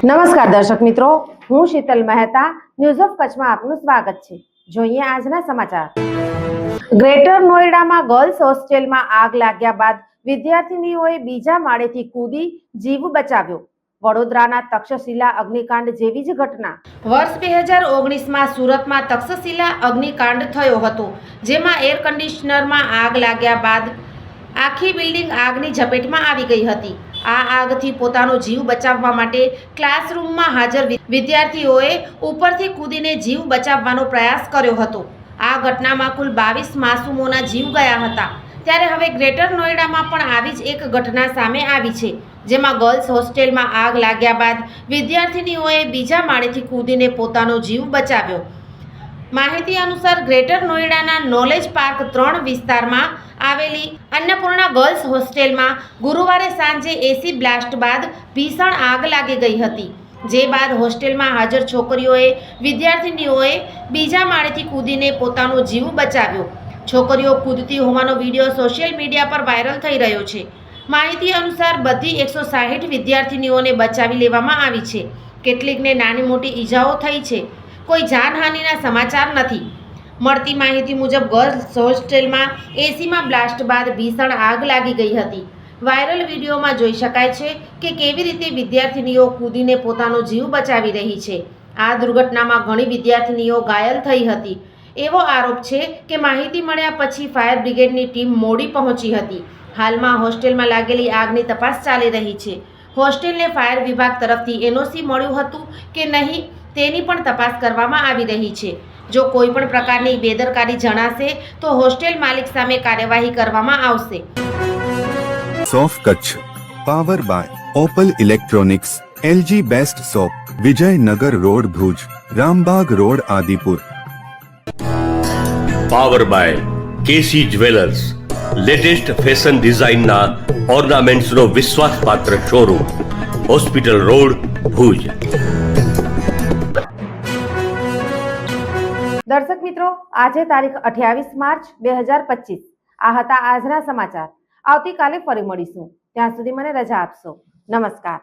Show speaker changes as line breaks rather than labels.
નમસ્કાર દર્શક મિત્રો, હું શીતલ મહેતા ન્યૂઝ ઓફ કચ્છમાં આપનું સ્વાગત છે। જોઈએ આજના સમાચાર। ગ્રેટર નોઈડામાં ગર્લ્સ હોસ્ટેલમાં આગ લાગ્યા બાદ વિદ્યાર્થીનીઓએ બીજા માળેથી કૂદી જીવ બચાવ્યો। વડોદરાના તક્ષશિલા અગ્નિકાંડ જેવી જ ઘટના વર્ષ 2019માં સુરતમાં તક્ષશિલા અગ્નિકાંડ થયો હતો, જેમાં એર કન્ડિશનરમાં આગ લાગ્યા બાદ આખી બિલ્ડિંગ આગની ઝપેટમાં આવી ગઈ હતી। આ આગથી પોતાનો જીવ બચાવવા માટે ક્લાસરૂમમાં હાજર વિદ્યાર્થીઓએ ઉપરથી કૂદીને જીવ બચાવવાનો પ્રયાસ કર્યો હતો। આ ઘટનામાં કુલ 22 માસૂમોના જીવ ગયા હતા। ત્યારે હવે ગ્રેટર નોઈડામાં પણ આવી જ એક ઘટના સામે આવી છે, જેમાં ગર્લ્સ હોસ્ટેલમાં આગ લાગ્યા બાદ વિદ્યાર્થીનીઓએ બીજા માળેથી કૂદીને પોતાનો જીવ બચાવ્યો। માહિતી અનુસાર ગ્રેટર નોઈડાના નોલેજ પાર્ક 3 વિસ્તારમાં આવેલી અન્નપૂર્ણા ગર્લ્સ હોસ્ટેલમાં ગુરુવારે સાંજે એસી બ્લાસ્ટ બાદ ભીષણ આગ લાગી ગઈ હતી, જે બાદ હોસ્ટેલમાં હાજર છોકરીઓએ વિદ્યાર્થીનીઓએ બીજા માળેથી કૂદીને પોતાનો જીવ બચાવ્યો। છોકરીઓ કૂદતી હોવાનો વિડીયો સોશિયલ મીડિયા પર વાયરલ થઈ રહ્યો છે। માહિતી અનુસાર બધી 160 વિદ્યાર્થીનીઓને બચાવી લેવામાં આવી છે। કેટલીકને નાની મોટી ઈજાઓ થઈ છે। કોઈ જાનહાનિના સમાચાર નથી। મળતી માહિતી મુજબ ગર્લ્સ હોસ્ટેલમાં એસીમાં બ્લાસ્ટ બાદ ભીષણ આગ લાગી ગઈ હતી। વાયરલ વિડીયોમાં જોઈ શકાય છે કે કેવી રીતે વિદ્યાર્થીનીઓ કૂદીને પોતાનો જીવ બચાવી રહી છે। આ દુર્ઘટનામાં ઘણી વિદ્યાર્થીનીઓ ઘાયલ થઈ હતી। એવો આરોપ છે કે માહિતી મળ્યા પછી ફાયર બ્રિગેડની ટીમ મોડી પહોંચી હતી। હાલમાં હોસ્ટેલમાં લાગેલી આગની તપાસ ચાલી રહી છે। હોસ્ટેલને ફાયર વિભાગ તરફથી એનઓસી મળ્યું હતું કે નહીં તેની પણ તપાસ કરવામાં આવી રહી છે। જો કોઈ પણ પ્રકારની બેદરકારી જણાશે તો હોસ્ટેલ માલિક સામે કાર્યવાહી કરવામાં આવશે।
સોફ Kutch power by opal electronics, LG best shop, Vijaynagar road Bhuj, Rambagh road Adipur.
Power by KC jewellers, latest fashion ડિઝાઇનના ઓર્નામેન્ટ્સનો વિશ્વાસપાત્ર શોરૂમ, હોસ્પિટલ રોડ ભુજ।
દર્શક મિત્રો, આજે તારીખ 28 માર્ચ 2025 આ હતા આજના સમાચાર। આવતીકાલે ફરી મળીશું, ત્યાં સુધી મને રજા આપશો। નમસ્કાર।